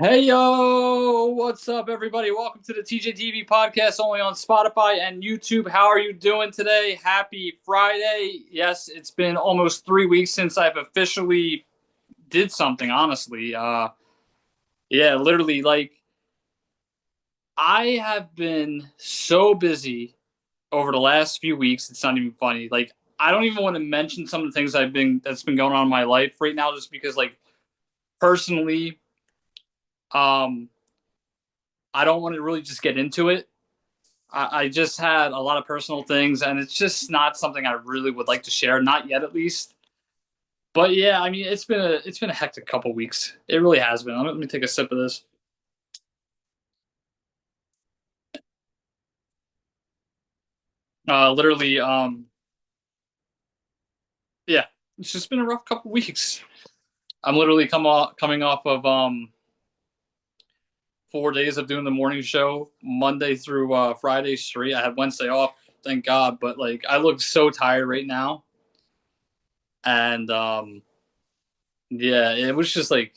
Hey yo, what's up, everybody? Welcome to the TJTV podcast, only on Spotify and YouTube. How are you doing today? Happy Friday. Yes, it's been almost 3 weeks since I've officially did something, honestly. Yeah, literally, like, I have been so busy over the last few weeks, it's not even funny. Like, I don't even want to mention some of the things that's been going on in my life right now, just because, like, personally, um, I don't want to really just get into it. I just had a lot of personal things, and it's just not something I really would like to share, not yet at least. But yeah, I mean, it's been a hectic couple weeks. It really has been. Let me take a sip of this. Literally, yeah, it's just been a rough couple weeks. I'm literally coming off of 4 days of doing the morning show, Monday through Friday straight. I had Wednesday off, thank God, but like I look so tired right now, and yeah, it was just like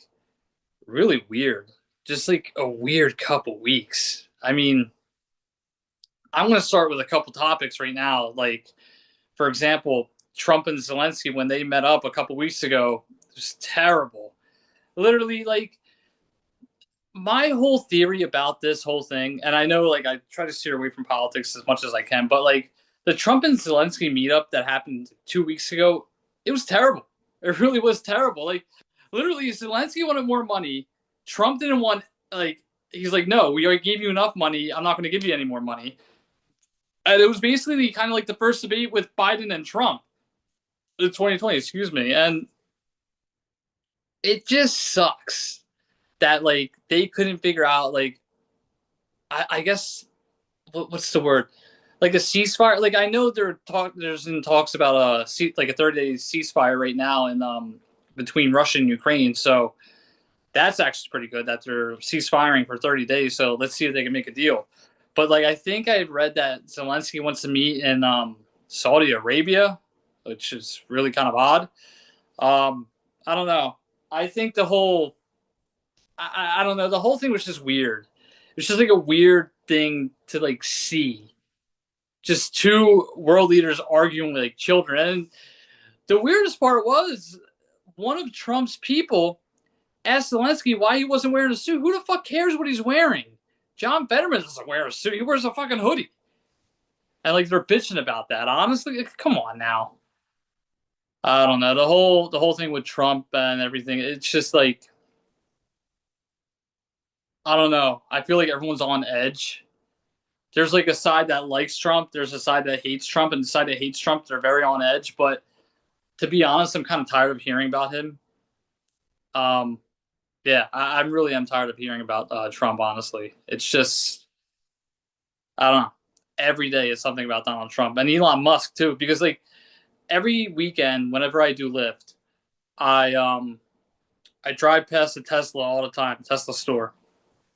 really weird. Just like a weird couple weeks. I mean, I'm going to start with a couple topics right now. Like, for example, Trump and Zelensky, when they met up a couple weeks ago, it was terrible. Literally, like, my whole theory about this whole thing, and I know, like, I try to steer away from politics as much as I can, but, like, the Trump and Zelensky meetup that happened 2 weeks ago, it was terrible. It really was terrible. Like, literally, Zelensky wanted more money. Trump didn't want, like, he's like, no, we already gave you enough money. I'm not going to give you any more money. And it was basically kind of like the first debate with Biden and Trump, the 2020, excuse me. And it just sucks that, like, they couldn't figure out, like, I guess what's the word? Like a ceasefire. Like I know there's in talks about like a 30-day ceasefire right now in between Russia and Ukraine. So that's actually pretty good that they're ceasefiring for 30 days. So let's see if they can make a deal. But like I think I read that Zelensky wants to meet in Saudi Arabia, which is really kind of odd. I don't know. I think I don't know. The whole thing was just weird. It's just like a weird thing to like see just two world leaders arguing like children. And the weirdest part was one of Trump's people asked Zelensky why he wasn't wearing a suit. Who the fuck cares what he's wearing? John Fetterman doesn't wear a suit. He wears a fucking hoodie. And like they're bitching about that. Honestly, come on now. I don't know. The whole thing with Trump and everything, it's just like I don't know. I feel like everyone's on edge. There's like a side that likes Trump, there's a side that hates Trump, and the side that hates Trump, they're very on edge. But to be honest, I'm kind of tired of hearing about him. Um, yeah, I really am tired of hearing about Trump. Honestly, it's just I don't know. Every day is something about Donald Trump and Elon Musk too. Because like every weekend, whenever I do Lyft, I um I drive past the Tesla all the time, Tesla store,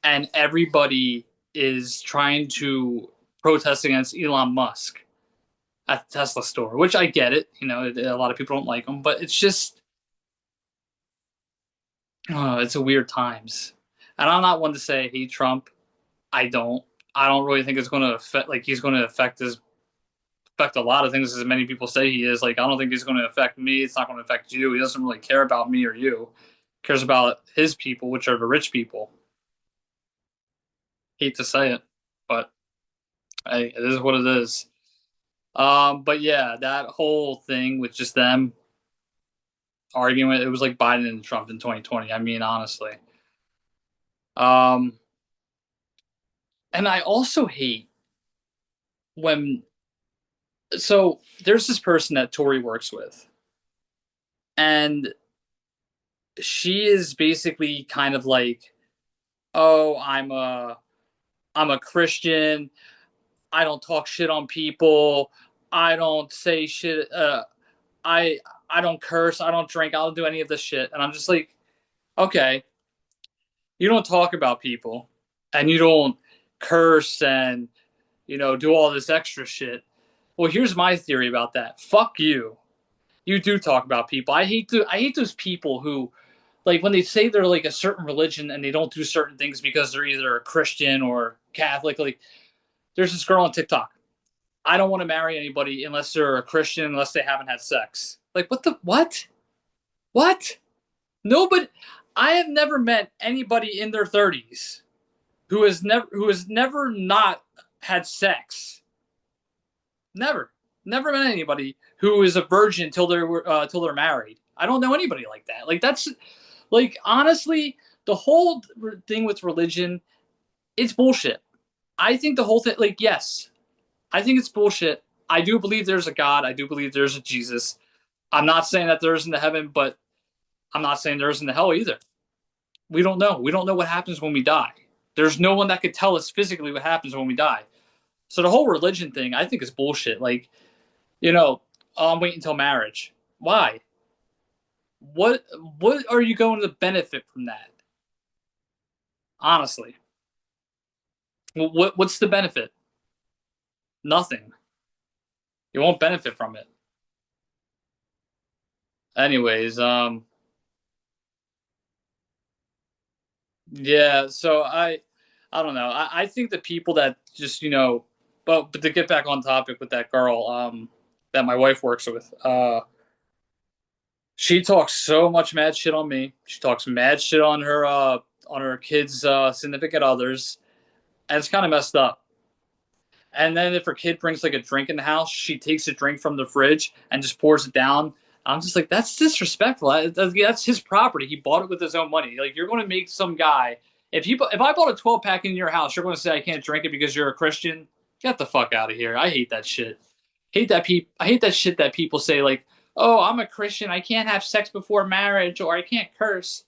and everybody is trying to protest against Elon Musk at the Tesla store, which I get it. You know, a lot of people don't like him, but it's just it's a weird times. And I'm not one to say hate Trump. I don't. I don't really think it's going to affect like he's going to affect a lot of things as many people say he is. Like I don't think he's going to affect me. It's not going to affect you. He doesn't really care about me or you. He cares about his people, which are the rich people. Hate to say it, but hey, it is what it is. But yeah, that whole thing with just them arguing, it was like Biden and Trump in 2020. I mean, honestly. Um, and I also hate when so there's this person that Tori works with, and she is basically kind of like, "Oh, I'm a Christian. I don't talk shit on people. I don't say shit. I I don't curse. I don't drink. I don't do any of this shit." And I'm just like, okay, you don't talk about people, and you don't curse, and do all this extra shit. Well, here's my theory about that. Fuck you. You do talk about people. I hate those people who like when they say they're like a certain religion and they don't do certain things because they're either a Christian or Catholic. Like there's this girl on TikTok. I don't want to marry anybody unless they're a Christian, unless they haven't had sex. Like what the what? What? Nobody. I have never met anybody in their 30s who has never not had sex. Never. Never met anybody who is a virgin till they're married. I don't know anybody like that. Like that's like honestly, the whole thing with religion, it's bullshit. I think the whole thing, like yes, I think it's bullshit. I do believe there's a God. I do believe there's a Jesus. I'm not saying that there isn't a heaven, but I'm not saying there isn't a hell either. We don't know. We don't know what happens when we die. There's no one that could tell us physically what happens when we die. So the whole religion thing, I think, is bullshit. Like, you know, I'm waiting until marriage. Why? What what are you going to benefit from that? Honestly, what's the benefit? Nothing. You won't benefit from it. Anyways, yeah. So I don't know. I think the people that just but to get back on topic with that girl, that my wife works with, she talks so much mad shit on me. She talks mad shit on her kids' significant others, and it's kind of messed up. And then if her kid brings like a drink in the house, she takes a drink from the fridge and just pours it down. I'm just like, that's disrespectful. That's his property. He bought it with his own money. Like you're going to make some guy. If I bought a 12 pack in your house, you're going to say I can't drink it because you're a Christian. Get the fuck out of here. I hate that shit. I hate that shit that people say like, oh, I'm a Christian. I can't have sex before marriage, or I can't curse,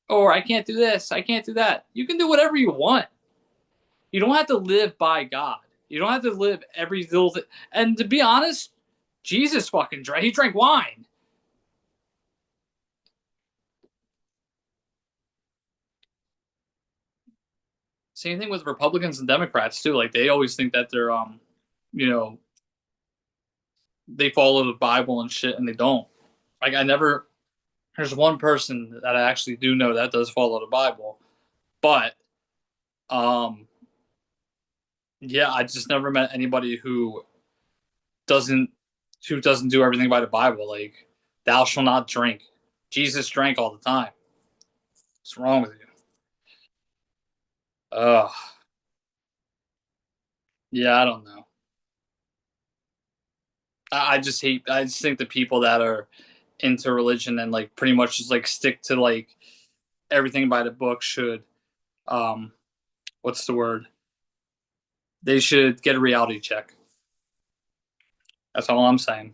or I can't do this. I can't do that. You can do whatever you want. You don't have to live by God. You don't have to live every little thing. And to be honest, Jesus fucking drank. He drank wine. Same thing with Republicans and Democrats too. Like they always think that they're you know, they follow the Bible and shit, and they don't. Like I never. There's one person that I actually do know that does follow the Bible, but um, yeah, I just never met anybody doesn't who doesn't do everything by the Bible. Like, thou shalt not drink. Jesus drank all the time. What's wrong with you? Ugh. Yeah, I don't know. I just hate. I just think the people that are into religion and like pretty much just like stick to like everything by the book should um what's the word? They should get a reality check. That's all I'm saying.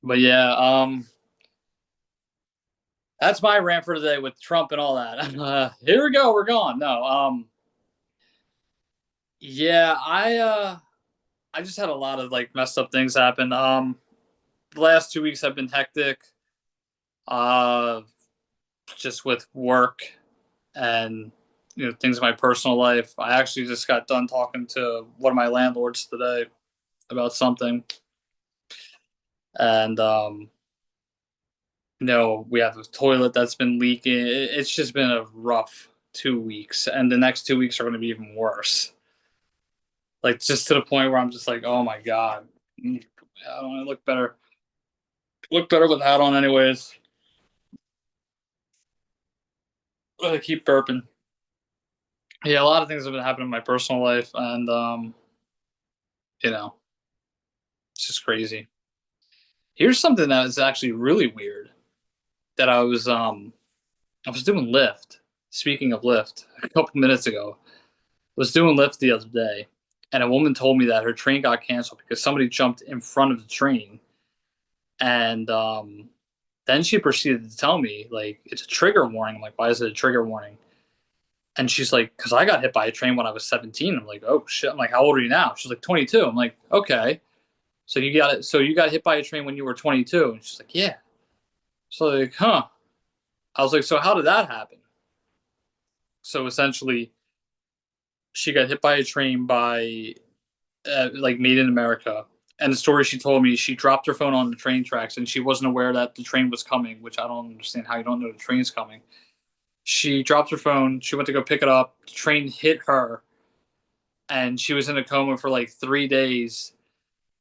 But yeah, that's my rant for today with Trump and all that. Here we go. We're gone. No, yeah, I just had a lot of like messed up things happen. The last 2 weeks have been hectic. Uh, just with work and things in my personal life. I actually just got done talking to one of my landlords today about something, and we have a toilet that's been leaking. It's just been a rough 2 weeks, and the next 2 weeks are going to be even worse. Like just to the point where I'm just like, oh my god, I don't look better. Look better with a hat on, anyways. I keep burping. Yeah, a lot of things have been happening in my personal life, and you know, it's just crazy. Here's something that is actually really weird that I was doing Lyft. Speaking of Lyft, a couple minutes ago, I was doing Lyft the other day, and a woman told me that her train got canceled because somebody jumped in front of the train, and then she proceeded to tell me like it's a trigger warning. I'm like, why is it a trigger warning? And she's like, because I got hit by a train when I was 17. I'm like, oh shit. I'm like, how old are you now? She's like, 22. I'm like, okay. So you got it. So you got hit by a train when you were 22. And she's like, yeah. So like, huh. I was like, so how did that happen? So essentially, she got hit by a train by like Made in America. And the story she told me, she dropped her phone on the train tracks and she wasn't aware that the train was coming, which I don't understand how you don't know the train's coming. She dropped her phone. She went to go pick it up. The train hit her, and she was in a coma for like 3 days.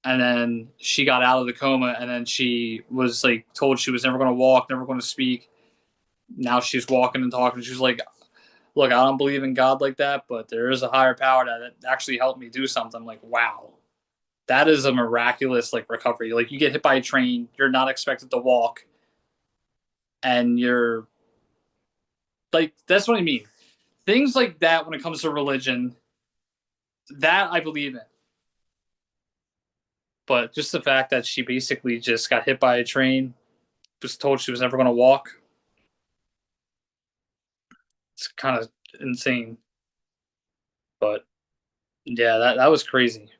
And then she got out of the coma, and then she was like told she was never going to walk, never going to speak. Now she's walking and talking. She's like, "Look, I don't believe in God like that, but there is a higher power that actually helped me do something." I'm like, wow, that is a miraculous like recovery. Like you get hit by a train, you're not expected to walk, and you're like, that's what I mean. Things like that when it comes to religion, that I believe in. But just the fact that she basically just got hit by a train, was told she was never going to walk, it's kind of insane. But yeah, that was crazy.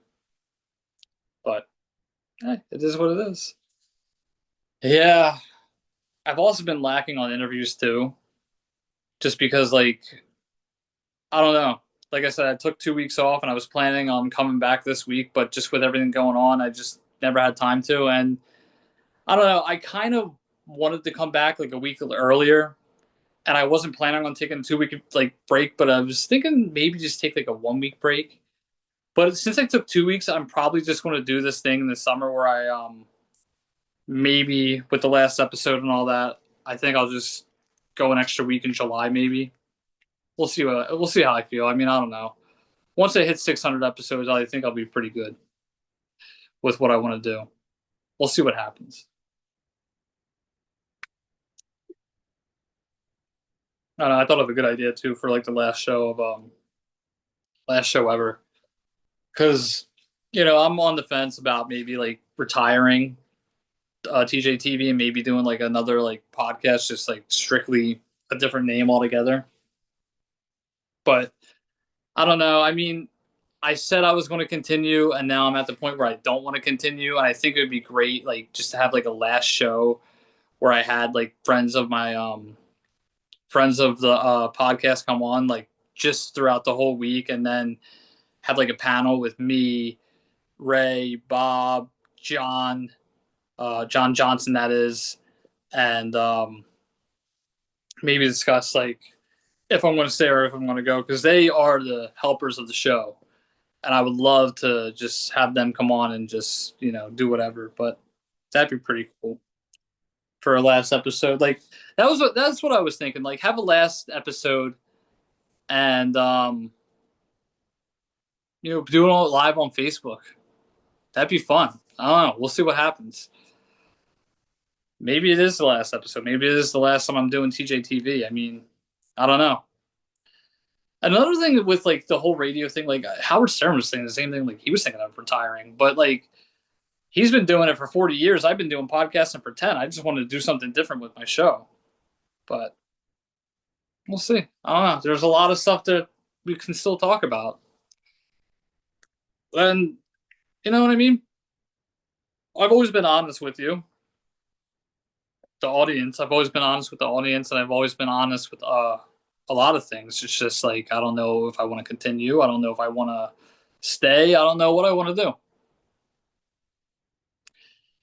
But it is what it is. Yeah, I've also been lacking on interviews too, just because like I don't know. Like I said, I took 2 weeks off, and I was planning on coming back this week, but just with everything going on, I just never had time to. And I don't know. I kind of wanted to come back like a week earlier, and I wasn't planning on taking a 2 week like break, but I was thinking maybe just take like a 1 week break. But since I took 2 weeks, I'm probably just going to do this thing in the summer where I maybe with the last episode and all that, I think I'll just go an extra week in July maybe. We'll see how I feel. I mean, I don't know. Once I hit 600 episodes, I think I'll be pretty good with what I want to do. We'll see what happens. I don't know, I thought of a good idea too for like the last show ever, because I'm on the fence about maybe like retiring TJTV and maybe doing like another like podcast, just like strictly a different name altogether. But I don't know. I mean, I said I was going to continue, and now I'm at the point where I don't want to continue. And I think it would be great, like just to have like a last show where I had like friends of the podcast come on like just throughout the whole week, and then had like a panel with me, Ray, Bob, John, John Johnson, that is, and maybe discuss like if I'm going to stay or if I'm going to go, because they are the helpers of the show, and I would love to just have them come on and just do whatever. But that'd be pretty cool for a last episode. Like that's what I was thinking. Like have a last episode, and do it all live on Facebook. That'd be fun. I don't know. We'll see what happens. Maybe it is the last episode. Maybe it is the last time I'm doing TJTV. I mean, I don't know. Another thing with like the whole radio thing, like Howard Stern was saying the same thing. Like he was thinking of retiring, but like he's been doing it for 40 years. I've been doing podcasting for 10. I just wanted to do something different with my show, but we'll see. I don't know. There's a lot of stuff that we can still talk about, and you know what I mean. I've always been honest with you, the audience. I've always been honest with the audience, and I've always been honest with a lot of things. It's just like I don't know if I want to continue. I don't know if I want to stay. I don't know what I want to do.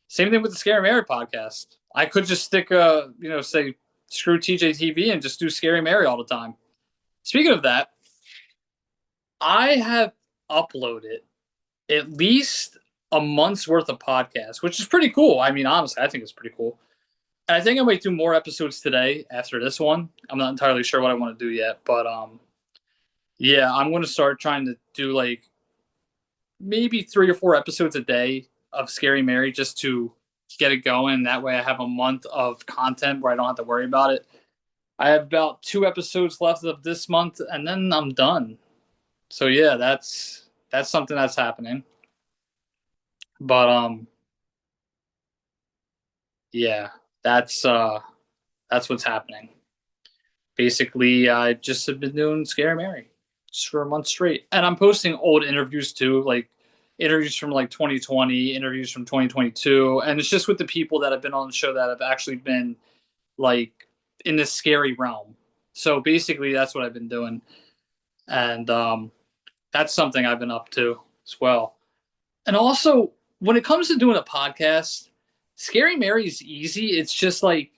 Same thing with the Scary Mary podcast. I could just stick say screw TJTV and just do Scary Mary all the time. Speaking of that, I have uploaded at least a month's worth of podcasts, which is pretty cool. I mean, honestly, I think it's pretty cool. And I think I might do more episodes today after this one. I'm not entirely sure what I want to do yet, but yeah, I'm going to start trying to do like maybe 3 or 4 episodes a day of Scary Mary just to get it going. That way I have a month of content where I don't have to worry about it. I have about 2 episodes left of this month, and then I'm done. So yeah, that's something that's happening. But yeah, that's what's happening. Basically, I just have been doing Scary Mary just for a month straight, and I'm posting old interviews too, like interviews from like 2020, interviews from 2022, and it's just with the people that have been on the show that have actually been like in this scary realm. So basically, that's what I've been doing, and that's something I've been up to as well. And also when it comes to doing a podcast, Scary Mary is easy. It's just like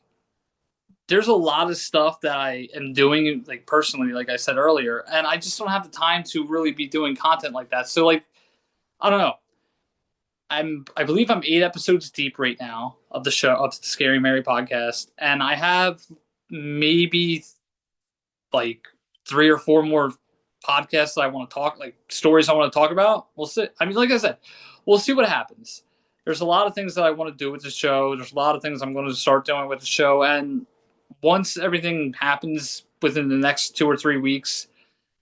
there's a lot of stuff that I am doing like personally, like I said earlier, and I just don't have the time to really be doing content like that. So like I don't know. I believe I'm 8 episodes deep right now of the show of the Scary Mary podcast, and I have maybe like 3 or 4 more podcasts that I want to talk, like stories I want to talk about. We'll see. I mean, like I said, we'll see what happens. There's a lot of things that I want to do with the show. There's a lot of things I'm going to start doing with the show, and once everything happens within the next 2 or 3 weeks,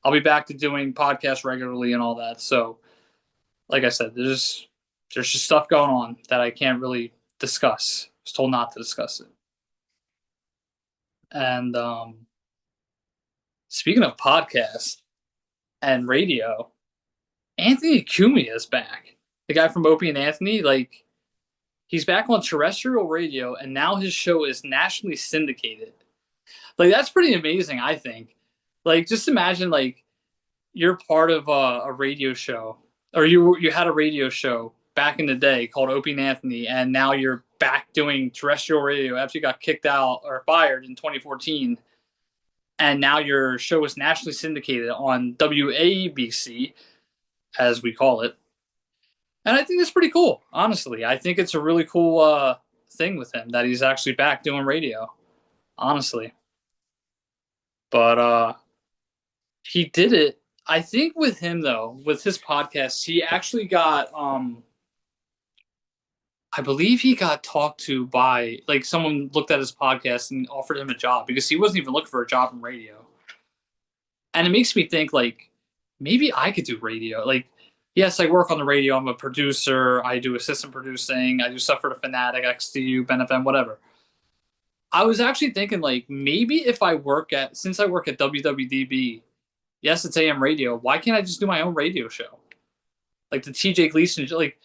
I'll be back to doing podcasts regularly and all that. So, like I said, there's just stuff going on that I can't really discuss. I was told not to discuss it. And speaking of podcasts and radio, Anthony Cumia is back. The guy from Opie and Anthony, like he's back on terrestrial radio, and now his show is nationally syndicated. Like that's pretty amazing, I think. Like just imagine like you're part of a radio show, or you had a radio show back in the day called Opie and Anthony, and now you're back doing terrestrial radio after you got kicked out or fired in 2014, and now your show is nationally syndicated on WABC, as we call it. And I think that's pretty cool, honestly. I think it's a really cool thing with him that he's actually back doing radio, honestly. But he did it. I think with him though, with his podcast, he actually got I believe he got talked to by like someone looked at his podcast and offered him a job because he wasn't even looking for a job in radio. And it makes me think like maybe I could do radio. Like, yes, I work on the radio. I'm a producer. I do assistant producing. I do stuff for the Fanatic, XDU, Ben FM, whatever. I was actually thinking like maybe if I work at since I work at WWDB, yes, it's AM radio. Why can't I just do my own radio show? Like the TJ Gleason, like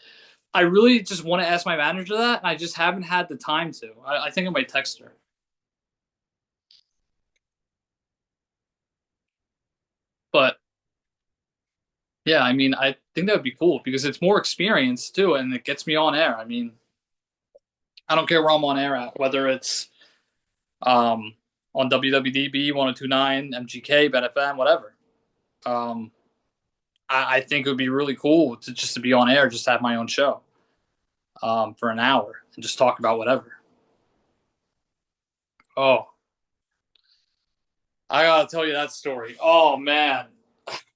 I really just want to ask my manager that, and I just haven't had the time to. I think I might text her. But yeah, I mean, I think that would be cool because it's more experience too, and it gets me on air. I mean, I don't care where I'm on air at, whether it's on WWDB 1029, MGK, BetFM, whatever. Um, I think it would be really cool to just to be on air, just have my own show for an hour and just talk about whatever. Oh, I gotta tell you that story. Oh man,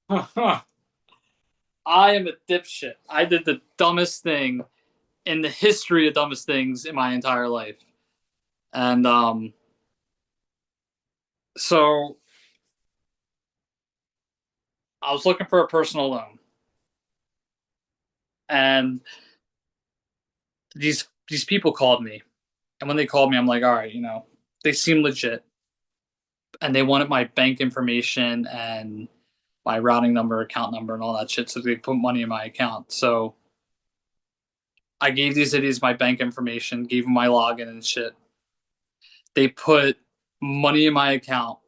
I am a dipshit. I did the dumbest thing in the history of dumbest things in my entire life, and so I was looking for a personal loan, and these people called me, and when they called me, I'm like, all right, they seem legit, and they wanted my bank information and my routing number, account number, and all that shit, so they put money in my account. So I gave these idiots my bank information, gave them my login and shit. They put money in my account,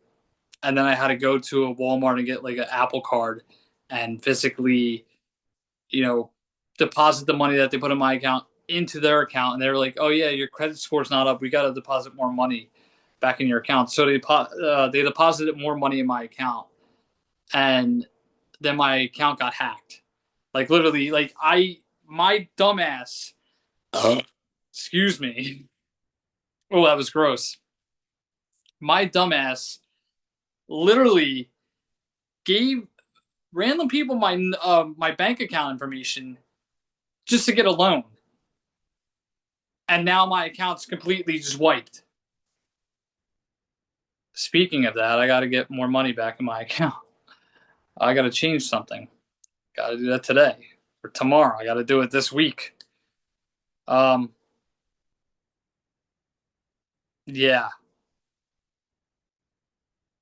and then I had to go to a Walmart and get like an Apple card and physically, you know, deposit the money that they put in my account into their account. And they were like, "Oh yeah, your credit score's not up. We got to deposit more money back in your account." So they deposited more money in my account, and then my account got hacked. Like literally, like my dumbass. Excuse me. Oh, that was gross. My dumbass literally gave random people my bank account information just to get a loan, and now my account's completely just wiped. Speaking of that, I got to get more money back in my account. I got to change something. Got to do that today or tomorrow. I got to do it this week. Um, yeah,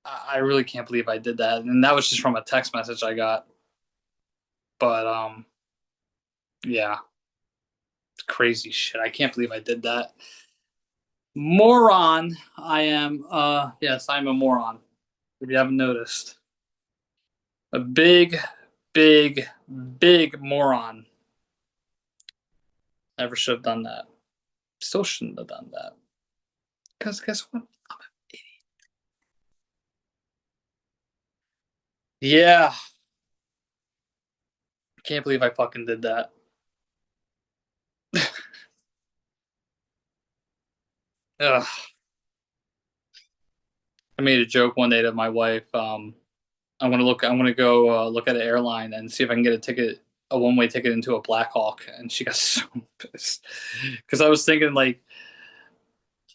I really can't believe I did that, and that was just from a text message I got. But yeah, it's crazy shit. I can't believe I did that. Moron. I am. Yes, I'm a moron. If you haven't noticed, a big, big, big moron. Never should have done that. Still shouldn't have done that. Because guess what? Yeah. Can't believe I fucking did that. Ugh. I made a joke one day to my wife. I'm gonna go look at an airline and see if I can get a one-way ticket into a Black Hawk. And she got so pissed because I was thinking like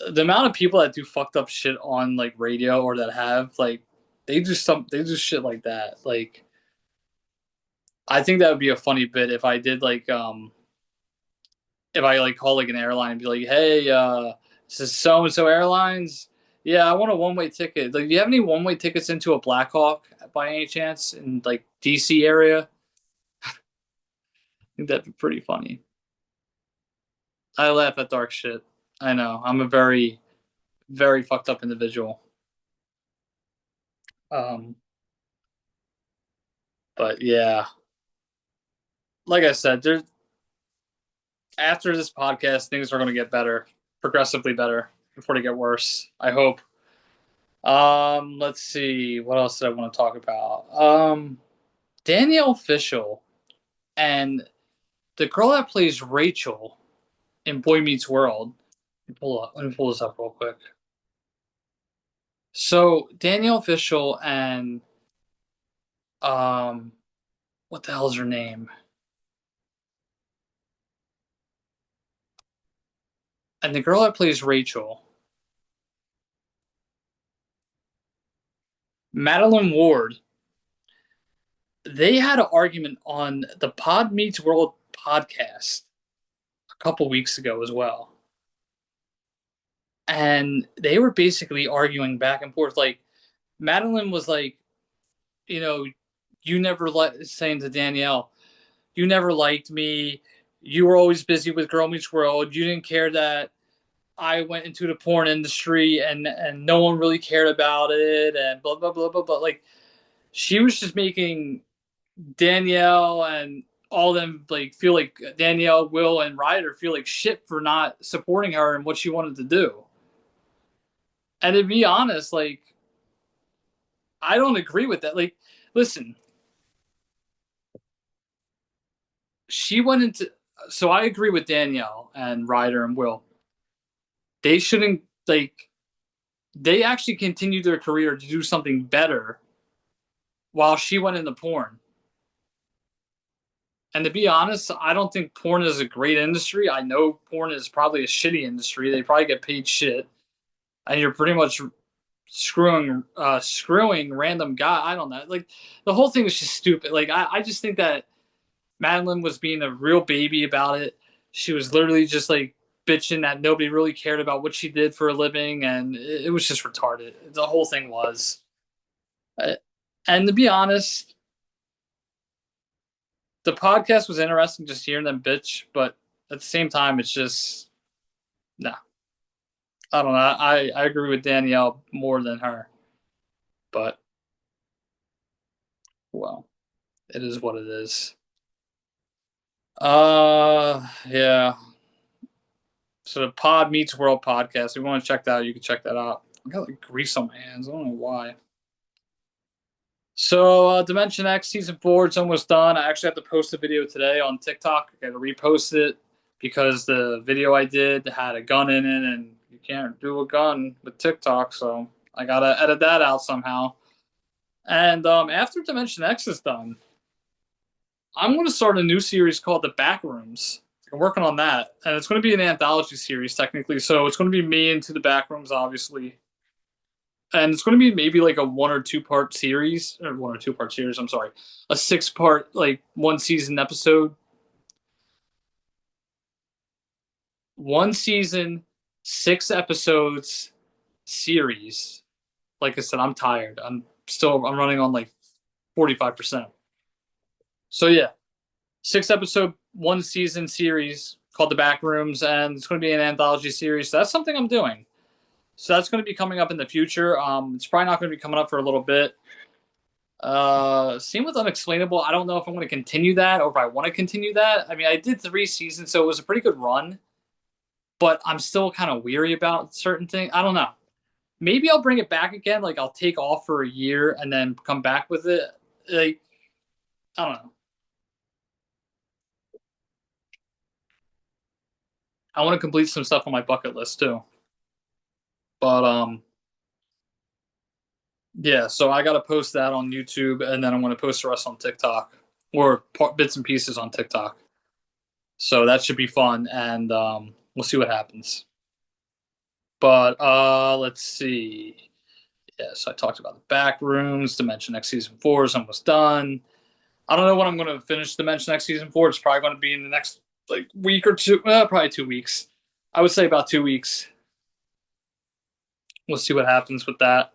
the amount of people that do fucked up shit on like radio or that have like they do shit like that. Like I think that would be a funny bit if I did like if I like call like an airline and be like, hey, this is so and so airlines. Yeah, I want a one way ticket. Like, do you have any one way tickets into a Black Hawk by any chance in like DC area? I think that'd be pretty funny. I laugh at dark shit. I know. I'm a very, very fucked up individual. Um, but yeah, like I said, there's after this podcast, things are going to get better, progressively better before they get worse. I hope. Let's see. What else did I want to talk about? Danielle Fishel and the girl that plays Rachel in Boy Meets World. Let me pull this up real quick. So Danielle Fishel and um, what the hell is her name? And the girl that plays Rachel, Madeline Ward. They had an argument on the Pod Meets World podcast a couple weeks ago as well. And they were basically arguing back and forth. Like, Madeline was like, you know, you never saying to Danielle, you never liked me. You were always busy with Girl Meets World. You didn't care that I went into the porn industry and no one really cared about it and blah blah blah blah blah. Like she was just making Danielle and all them like feel like Danielle, Will, and Ryder feel like shit for not supporting her and what she wanted to do. And to be honest, like I don't agree with that. Like, listen, she went into so I agree with Danielle and Ryder and Will. They shouldn't like they actually continued their career to do something better while she went into porn. And to be honest, I don't think porn is a great industry. I know porn is probably a shitty industry. They probably get paid shit, and you're pretty much screwing random guy. I don't know. Like the whole thing is just stupid. Like I just think that Madeline was being a real baby about it. She was literally just like bitching that nobody really cared about what she did for a living, and it was just retarded. The whole thing was. Uh, And to be honest, the podcast was interesting just hearing them bitch, but at the same time, it's just no. Nah, I don't know. I agree with Danielle more than her, but well, it is what it is. Yeah. So the Pod Meets World podcast. If you want to check that out, you can check that out. I got like grease on my hands. I don't know why. So Dimension X season 4, it's almost done. I actually have to post a video today on TikTok. I got to repost it because the video I did had a gun in it, and you can't do a gun with TikTok, so I gotta edit that out somehow. And after Dimension X is done, I'm going to start a new series called The Backrooms. I'm working on that, and it's going to be an anthology series technically. So it's going to be me into the Backrooms, obviously, and it's going to be maybe like a one or two part series, or one or two part series. I'm sorry, a 6 part like one season episode, one season, 6 episodes series. Like I said, I'm tired. I'm running on like 45%. So yeah, 6 episode, one season series called The Backrooms, and it's going to be an anthology series. So that's something I'm doing. So that's going to be coming up in the future. It's probably not going to be coming up for a little bit. Same with Unexplainable. I don't know if I'm going to continue that or if I want to continue that. I mean, I did 3 seasons, so it was a pretty good run, but I'm still kind of weary about certain things. I don't know. Maybe I'll bring it back again. Like I'll take off for a year and then come back with it. Like I don't know. I want to complete some stuff on my bucket list too. But yeah. So I got to post that on YouTube, and then I'm going to post the rest on TikTok or bits and pieces on TikTok. So that should be fun, and we'll see what happens. But let's see. Yes, I talked about the back rooms. Dimension X season 4 is almost done. I don't know when I'm going to finish Dimension X season 4. It's probably going to be in the next like week or two. Probably 2 weeks. I would say about 2 weeks. We'll see what happens with that.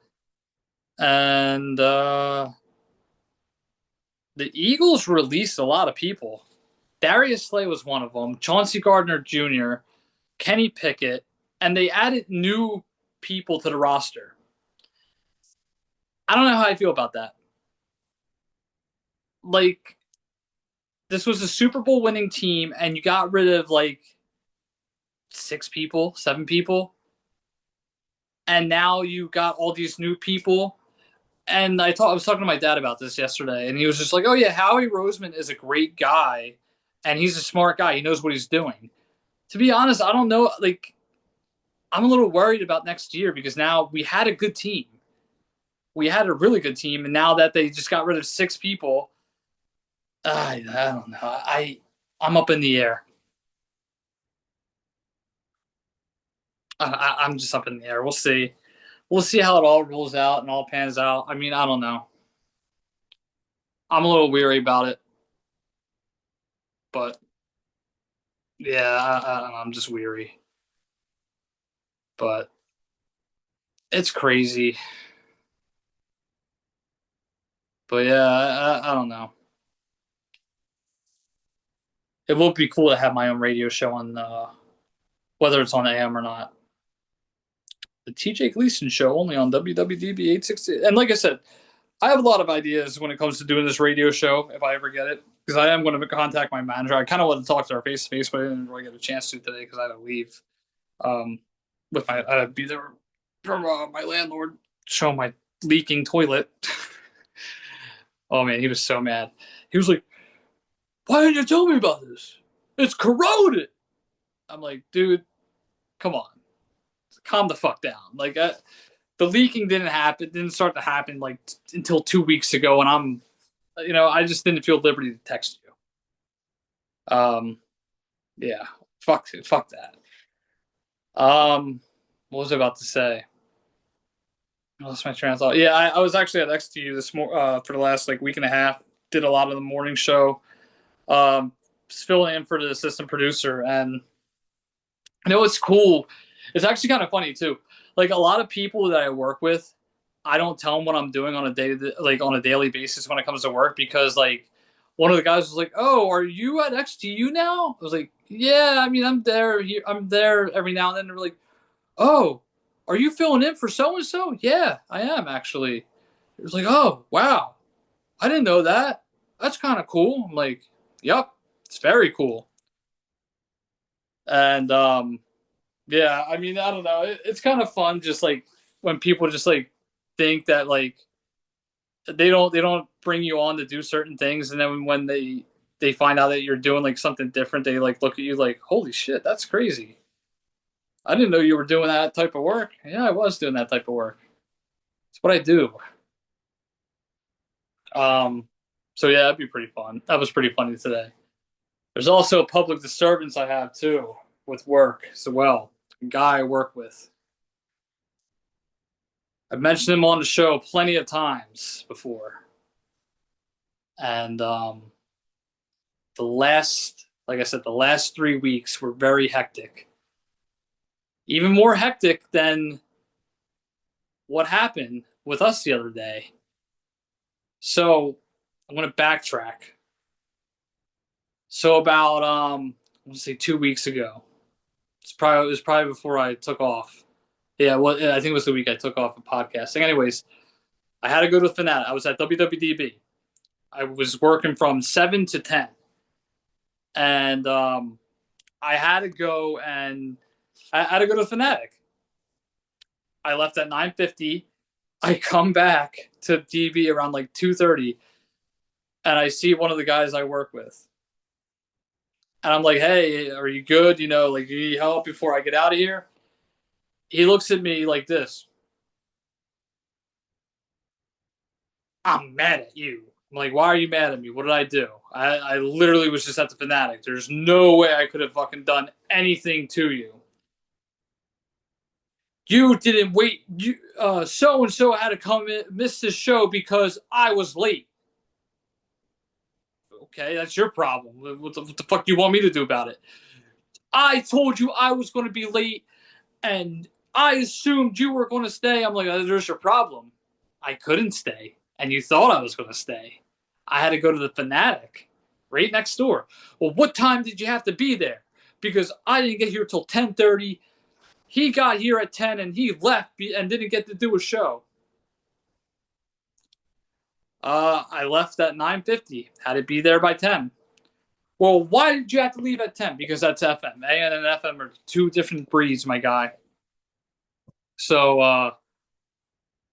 And the Eagles released a lot of people. Darius Slay was one of them. Chauncey Gardner Jr., Kenny Pickett, and they added new people to the roster. I don't know how I feel about that. Like, this was a Super Bowl winning team, and you got rid of like 6 people, 7 people, and now you got all these new people. And I was talking to my dad about this yesterday, and he was just like, "Oh yeah, Howie Roseman is a great guy, and he's a smart guy. He knows what he's doing." To be honest, I don't know. Like, I'm a little worried about next year because now we had a good team. We had a really good team, and now that they just got rid of 6 people, I don't know. I'm up in the air. I'm just up in the air. We'll see. We'll see how it all rolls out and all pans out. I mean, I don't know. I'm a little weary about it, but yeah, I'm just weary. But it's crazy. But yeah, I don't know. It would be cool to have my own radio show on, whether it's on AM or not. The TJ Gleason Show only on WWDB 860. And like I said, I have a lot of ideas when it comes to doing this radio show if I ever get it, because I am going to contact my manager. I kind of want to talk to her face to face, but I didn't really get a chance to today because I had to leave. Um, I had to be there from my landlord showing my leaking toilet. Oh man, he was so mad. He was like, "Why didn't you tell me about this? It's corroded." I'm like, "Dude, come on, calm the fuck down." Like, the leaking didn't start to happen like until 2 weeks ago, and I just didn't feel liberty to text you. Yeah, fuck that. What was I about to say? I lost my train of thought. Yeah, I was actually next to you for the last like week and a half. Did a lot of the morning show. Filling in for the assistant producer, and it's cool. It's actually kind of funny too. Like a lot of people that I work with, I don't tell them what I'm doing on a daily basis when it comes to work, because like one of the guys was like, "Oh, are you at XTU now?" I was like, "Yeah, I mean, I'm there here. I'm there every now and then." They're like, "Oh, are you filling in for so and so?" "Yeah, I am actually." It was like, "Oh, wow. I didn't know that. That's kind of cool." I'm like, "Yep, it's very cool." And yeah, I mean, I don't know. It's kind of fun just like when people just like think that like they don't bring you on to do certain things, and then when they find out that you're doing like something different, they like look at you like, "Holy shit, that's crazy. I didn't know you were doing that type of work." Yeah, I was doing that type of work. It's what I do. Um so yeah, that'd be pretty fun. That was pretty funny today. There's also a public disturbance I have too with work as well. A guy I work with. I've mentioned him on the show plenty of times before. And like I said, the last 3 weeks were very hectic. Even more hectic than what happened with us the other day. So I'm going to backtrack. So about let's say 2 weeks ago. It was probably before I took off. Yeah, well, I think it was the week I took off of podcasting. Anyways, I had to go to Fanatic. I was at WWDB. I was working from 7 to 10. And I had to go and I had to go to Fanatic. I left at 9:50. I come back to DB around like 2:30, and I see one of the guys I work with. And I'm like, hey, are you good? You know, like, do you need help before I get out of here? He looks at me like this. I'm mad at you. I'm like, why are you mad at me? What did I do? I literally was just at the Fanatic. There's no way I could have fucking done anything to you. You didn't wait. You so and so had to come in, miss the show because I was late. Okay, that's your problem. What the fuck do you want me to do about it? I told you I was going to be late, and I assumed you were going to stay. I'm like, there's your problem. I couldn't stay, and you thought I was going to stay. I had to go to the Fanatic right next door. Well, what time did you have to be there? Because I didn't get here till 10:30. He got here at 10, and he left and didn't get to do a show. I left at 9:50. Had to be there by 10. Well, why did you have to leave at 10? Because that's FM. AM and FM are two different breeds, my guy. So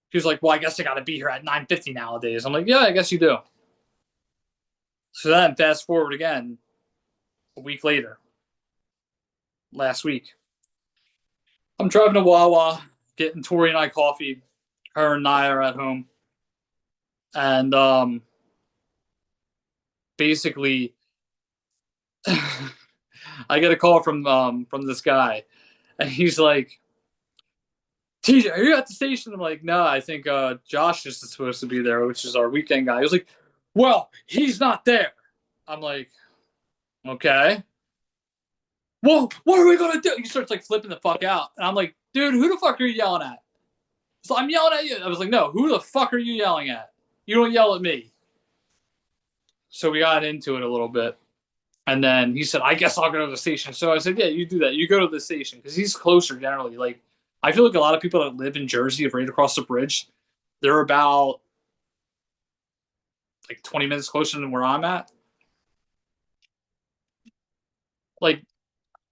he was like, well, I guess I got to be here at 9:50 nowadays. I'm like, yeah, I guess you do. So then fast forward again, a week later, last week. I'm driving to Wawa, getting Tori and I coffee. Her and I are at home. And basically, I get a call from this guy. And he's like, TJ, are you at the station? I'm like, no, I think Josh is supposed to be there, which is our weekend guy. He was like, well, he's not there. I'm like, okay. Well, what are we gonna do? He starts like flipping the fuck out, and I'm like, dude, who the fuck are you yelling at? So I'm yelling at you. I was like, no, who the fuck are you yelling at? You don't yell at me. So we got into it a little bit, and then he said, I guess I'll go to the station. So I said, yeah, you do that. You go to the station because he's closer generally. Like, I feel like a lot of people that live in Jersey, right across the bridge, they're about like 20 minutes closer than where I'm at. Like,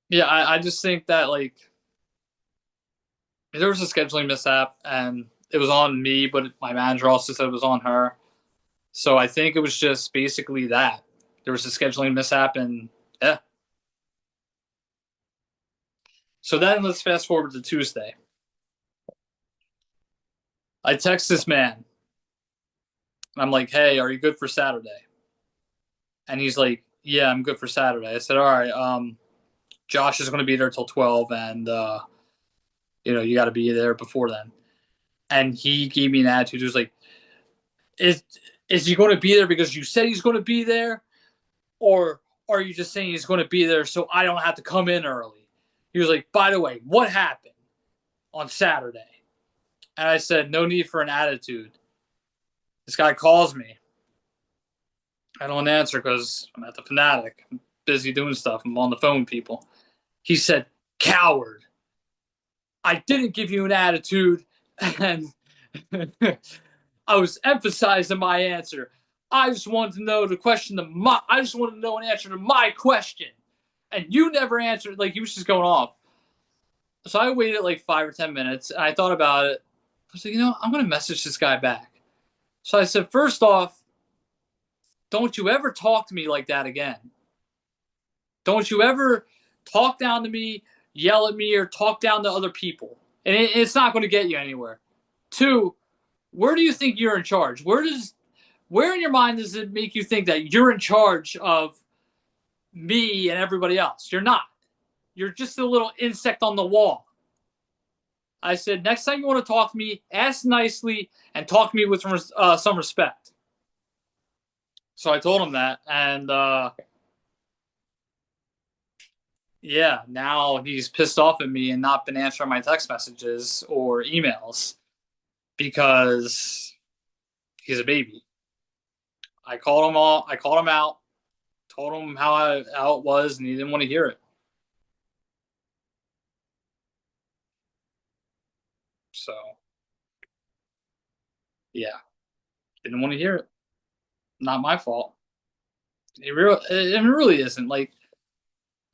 yeah, I just think that like there was a scheduling mishap and it was on me, but my manager also said it was on her. So I think it was just basically that. There was a scheduling mishap and yeah. So then let's fast forward to Tuesday. I text this man. I'm like, hey, are you good for Saturday? And he's like, yeah, I'm good for Saturday. I said, all right, Josh is going to be there till 12 and you got to be there before then. And he gave me an attitude. He was like, is is he going to be there because you said he's going to be there, or are you just saying he's going to be there so I don't have to come in early? He was like, by the way, what happened on Saturday? And I said, no need for an attitude. This guy calls me. I don't answer because I'm at the Fanatic. I'm busy doing stuff. I'm on the phone with people. He said, coward. I didn't give you an attitude, and I was emphasizing my answer. I just wanted to know the question to my. I just wanted to know an answer to my question, and you never answered. Like he was just going off. So I waited like 5 or 10 minutes, and I thought about it. I was like, I'm gonna message this guy back. So I said, first off, don't you ever talk to me like that again. Don't you ever talk down to me, yell at me, or talk down to other people. And it's not going to get you anywhere. Two, where do you think you're in charge? Where in your mind does it make you think that you're in charge of me and everybody else? You're not. You're just a little insect on the wall. I said, next time you want to talk to me, ask nicely and talk to me with some respect. So I told him that, and yeah, now he's pissed off at me and not been answering my text messages or emails because he's a baby. I called him all. I called him out, told him how it was, and he didn't want to hear it. So, yeah. Didn't want to hear it. Not my fault. It really isn't. Like,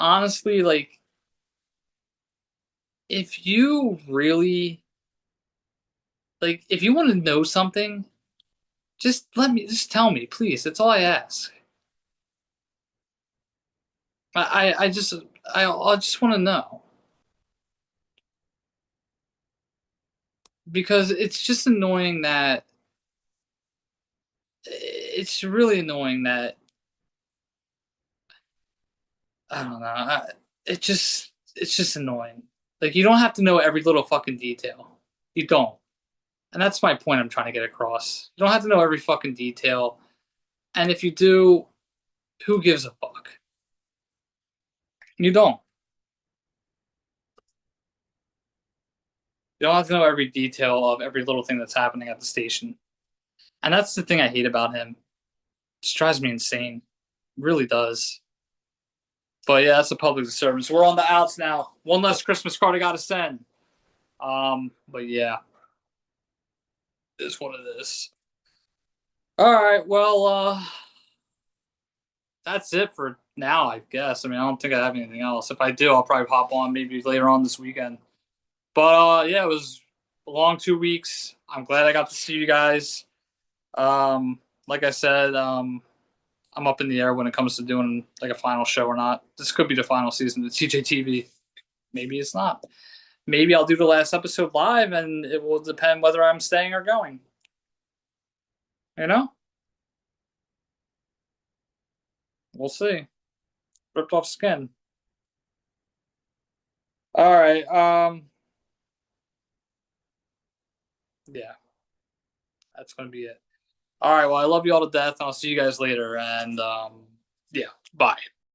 honestly, like, if you really, like, if you want to know something, just tell me, please. That's all I ask. I just, I just want to know because it's just annoying that it's really annoying that I don't know. It's just annoying. Like you don't have to know every little fucking detail. You don't. And that's my point I'm trying to get across. You don't have to know every fucking detail. And if you do, who gives a fuck? You don't. You don't have to know every detail of every little thing that's happening at the station. And that's the thing I hate about him. It just drives me insane. It really does. But yeah, that's a public service. We're on the outs now. One less Christmas card I gotta send. But yeah, it is what it is. All right, well, that's it for now, I guess. I mean, I don't think I have anything else. If I do, I'll probably hop on maybe later on this weekend. But yeah, it was a long 2 weeks. I'm glad I got to see you guys. Like I said, I'm up in the air when it comes to doing like a final show or not. This could be the final season of TJTV. Maybe it's not. Maybe I'll do the last episode live, and it will depend whether I'm staying or going. You know, we'll see. Ripped off skin. All right. Yeah, that's gonna be it. All right. Well, I love you all to death. I'll see you guys later. And yeah, bye.